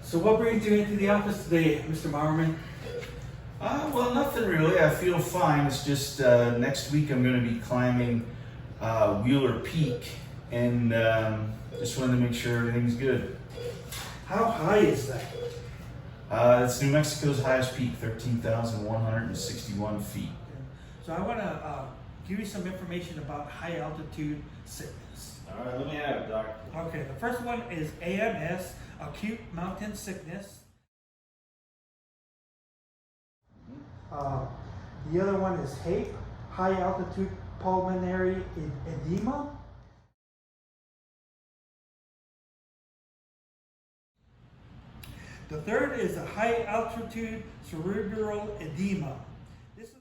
So what brings you into the office today, Mr. Marmerman? Well, nothing really. I feel fine. It's just next week I'm going to be climbing Wheeler Peak, and just wanted to make sure everything's good. How high is that? It's New Mexico's highest peak, 13,161 feet. So I want to give you some information about high altitude sickness. All right, let me have it, Doc. Okay, the first one is AMS, acute mountain sickness. The other one is HAPE, high altitude pulmonary edema. The third is a high altitude cerebral edema. This is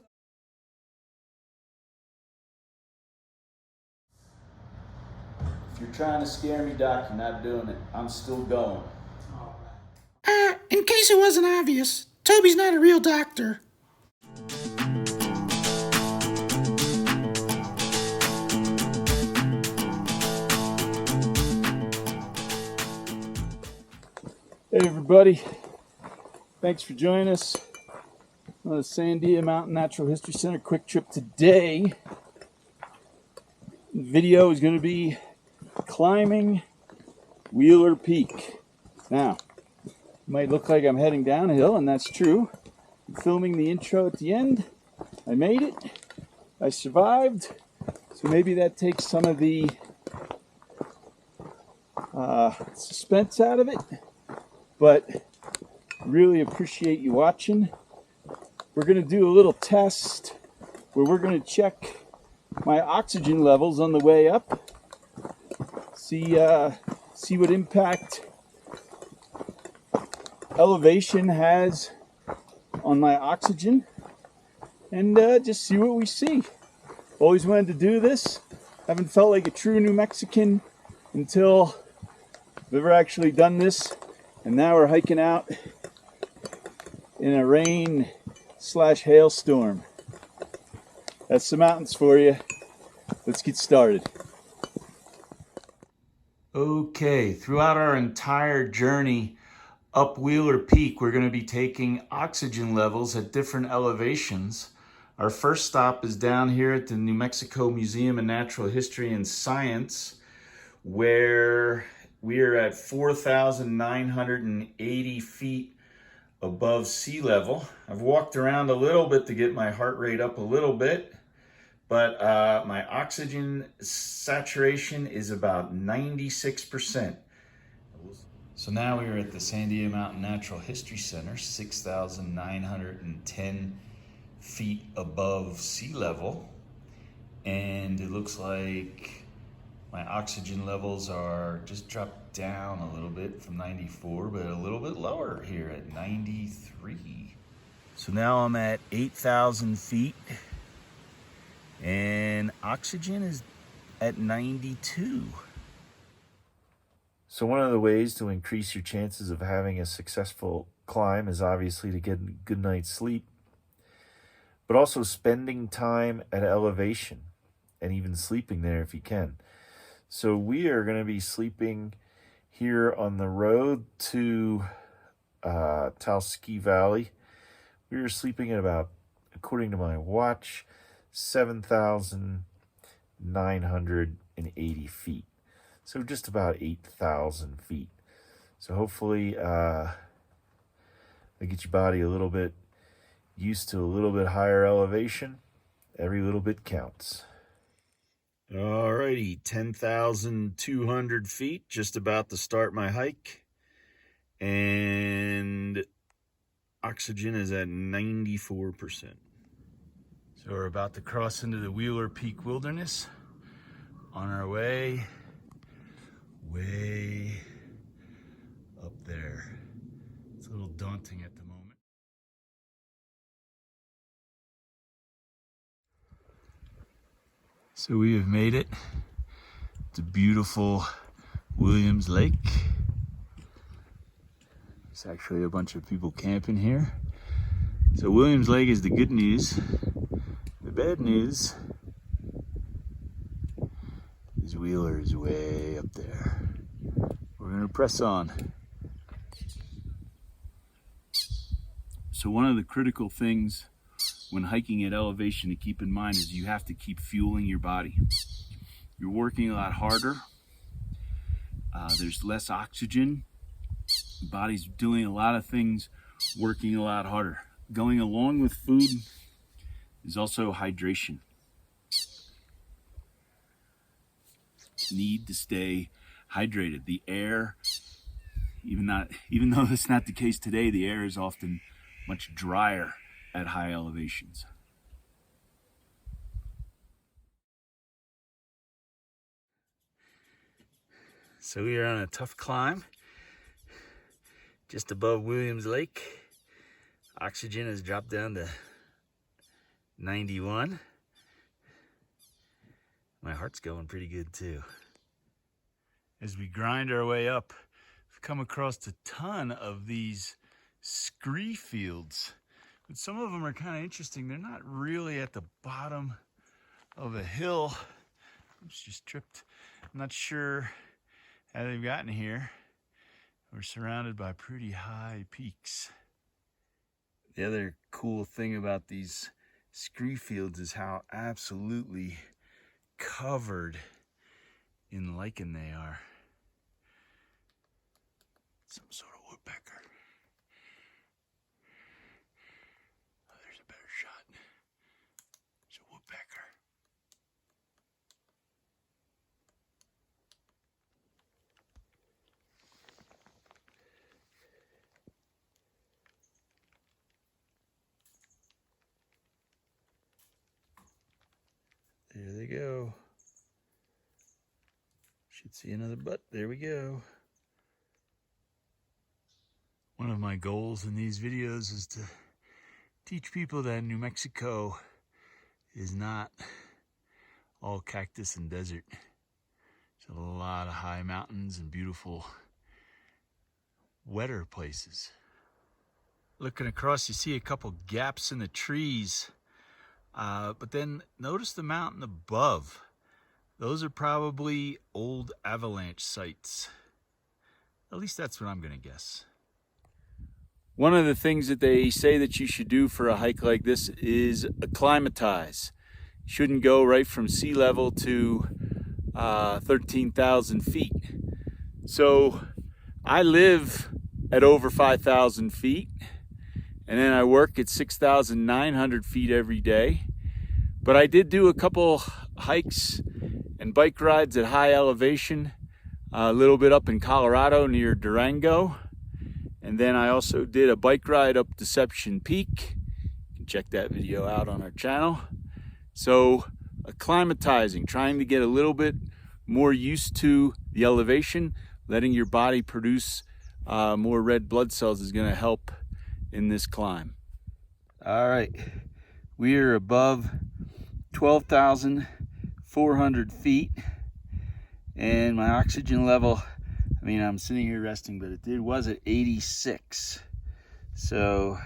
If you're trying to scare me, Doc, you're not doing it. I'm still going. In case it wasn't obvious, Toby's not a real doctor. Hey everybody, thanks for joining us on the Sandia Mountain Natural History Center quick trip today. The video is going to be climbing Wheeler Peak. Now, it might look like I'm heading downhill, and that's true. I'm filming the intro at the end. I made it. I survived. So maybe that takes some of the suspense out of it. But really appreciate you watching. We're going to do a little test where we're going to check my oxygen levels on the way up. See what impact elevation has on my oxygen, and just see what we see. Always wanted to do this. Haven't felt like a true New Mexican until I've ever actually done this. And now we're hiking out in a rain/hailstorm. That's the mountains for you. Let's get started. Okay, throughout our entire journey up Wheeler Peak, we're going to be taking oxygen levels at different elevations. Our first stop is down here at the New Mexico Museum of Natural History and Science, where we are at 4,980 feet above sea level. I've walked around a little bit to get my heart rate up a little bit, but my oxygen saturation is about 96%. So now we are at the Sandia Mountain Natural History Center, 6,910 feet above sea level. And it looks like my oxygen levels are just dropped down a little bit from 94, but a little bit lower here at 93. So now I'm at 8,000 feet and oxygen is at 92. So one of the ways to increase your chances of having a successful climb is obviously to get a good night's sleep, but also spending time at elevation and even sleeping there if you can. So we are going to be sleeping here on the road to Talski Valley. We are sleeping at about, according to my watch, 7,980 feet. So just about 8,000 feet. So hopefully that gets your body a little bit used to a little bit higher elevation. Every little bit counts. Alrighty, 10,200 feet, just about to start my hike. And oxygen is at 94%. So we're about to cross into the Wheeler Peak Wilderness on our way up there. It's a little daunting at the moment. So we have made it to beautiful Williams Lake. There's actually a bunch of people camping here. So Williams Lake is the good news. The bad news His wheeler is way up there. We're gonna press on. So one of the critical things when hiking at elevation to keep in mind is you have to keep fueling your body. You're working a lot harder. There's less oxygen. The body's doing a lot of things, working a lot harder. Going along with food is also hydration. Need to stay hydrated. The air, even though that's not the case today, the air is often much drier at high elevations. So we are on a tough climb just above Williams Lake. Oxygen has dropped down to 91. My heart's going pretty good too. As we grind our way up, we've come across a ton of these scree fields. But some of them are kind of interesting. They're not really at the bottom of a hill. Oops, just tripped. I'm not sure how they've gotten here. We're surrounded by pretty high peaks. The other cool thing about these scree fields is how absolutely covered in lichen they are. Some sort of woodpecker. Oh, there's a better shot. There's a woodpecker. There they go. Should see another butt. There we go. One of my goals in these videos is to teach people that New Mexico is not all cactus and desert. There's a lot of high mountains and beautiful wetter places. Looking across, you see a couple gaps in the trees. But then notice the mountain above. Those are probably old avalanche sites. At least that's what I'm gonna guess. One of the things that they say that you should do for a hike like this is acclimatize. You shouldn't go right from sea level to 13,000 feet. So I live at over 5,000 feet, and then I work at 6,900 feet every day. But I did do a couple hikes and bike rides at high elevation, a little bit up in Colorado near Durango. And then I also did a bike ride up Deception Peak. You can check that video out on our channel. So acclimatizing, trying to get a little bit more used to the elevation, letting your body produce more red blood cells is gonna help in this climb. All right, we are above 12,400 feet, and my oxygen level, I mean, I'm sitting here resting, but it was at 86. So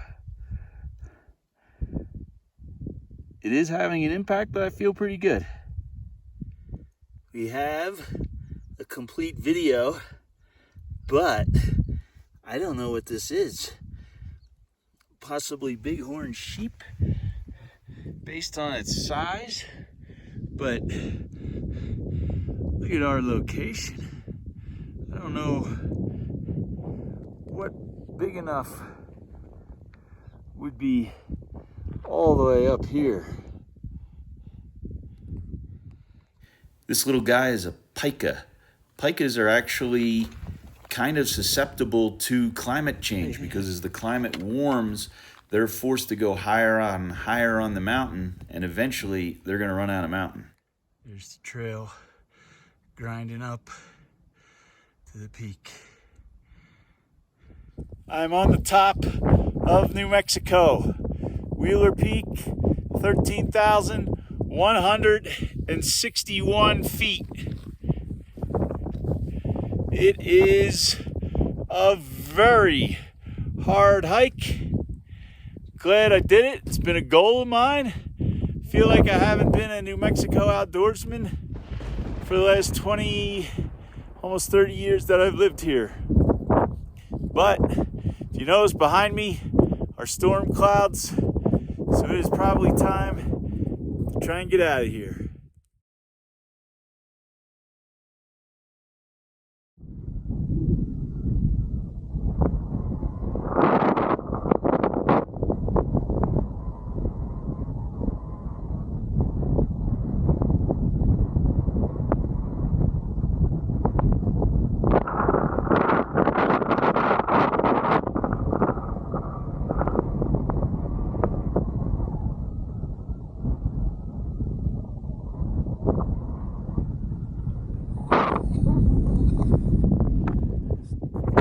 it is having an impact, but I feel pretty good. We have a complete video, but I don't know what this is. Possibly bighorn sheep based on its size, but look at our location. I don't know what big enough would be all the way up here. This little guy is a pika. Pikas are actually kind of susceptible to climate change because as the climate warms, they're forced to go higher on the mountain, and eventually they're going to run out of mountain. There's the trail grinding up to the peak. I'm on the top of New Mexico. Wheeler Peak, 13,161 feet. It is a very hard hike. Glad I did it. It's been a goal of mine. Feel like I haven't been a New Mexico outdoorsman for the last 20, almost 30 years that I've lived here. But if you notice behind me are storm clouds, so it is probably time to try and get out of here.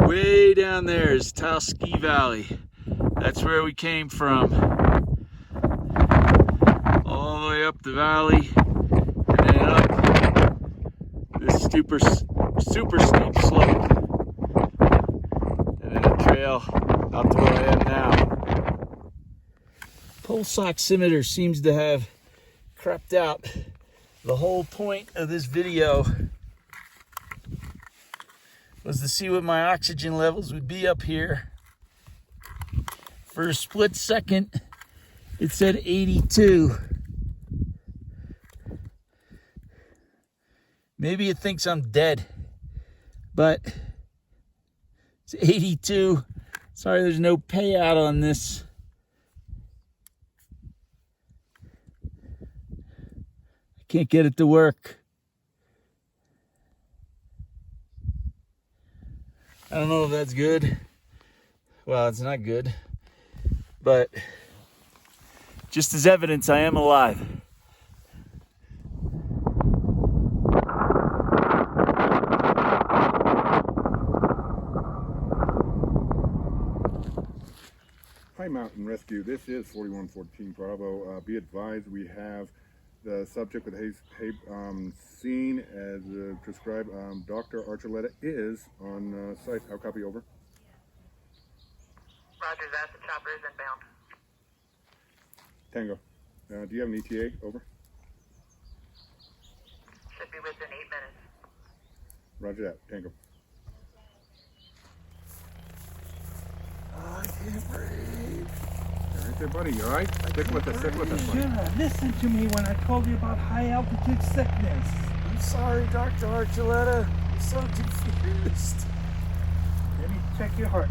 Way down there is Ski Valley. That's where we came from. All the way up the valley and then up this super steep slope. And then a trail out to where I am now. Pulse oximeter seems to have crapped out. The whole point of this video was to see what my oxygen levels would be up here. For a split second, it said 82. Maybe it thinks I'm dead, but it's 82. Sorry, there's no payout on this. I can't get it to work. I don't know if that's good. Well, it's not good. But just as evidence, I am alive. Hi, Mountain Rescue. This is 4114 Bravo. Be advised, we have the subject with seen as prescribed. Dr. Archuleta is on site. How copy? Over. Roger that. The chopper is inbound. Tango. Do you have an ETA? Over. Should be within 8 minutes. Roger that. Tango. I can't breathe. All right there, buddy. You all right? Stick with us. Stick with us, You buddy. should have listened to me when I told you about high altitude sickness. I'm sorry, Dr. Archuleta. I'm so confused. Let me check your heart.